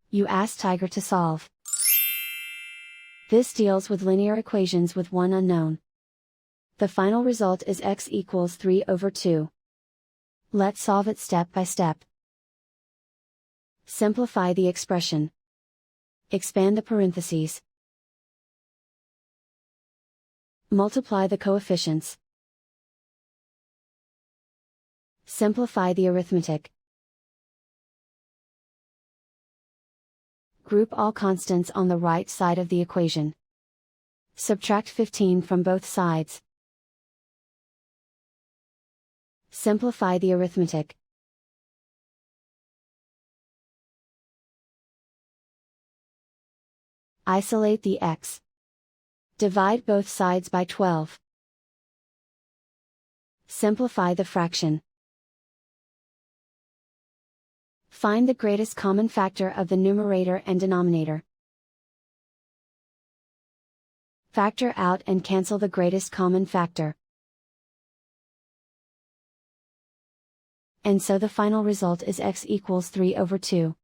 You ask Tiger to solve. This deals with linear equations with one unknown. The final result is x equals 3/2. Let's solve it step by step. Simplify the expression. Expand the parentheses. Multiply the coefficients. Simplify the arithmetic. Group all constants on the right side of the equation. Subtract 15 from both sides. Simplify the arithmetic. Isolate the x. Divide both sides by 12. Simplify the fraction. Find the greatest common factor of the numerator and denominator. Factor out and cancel the greatest common factor. And so the final result is x equals 3/2.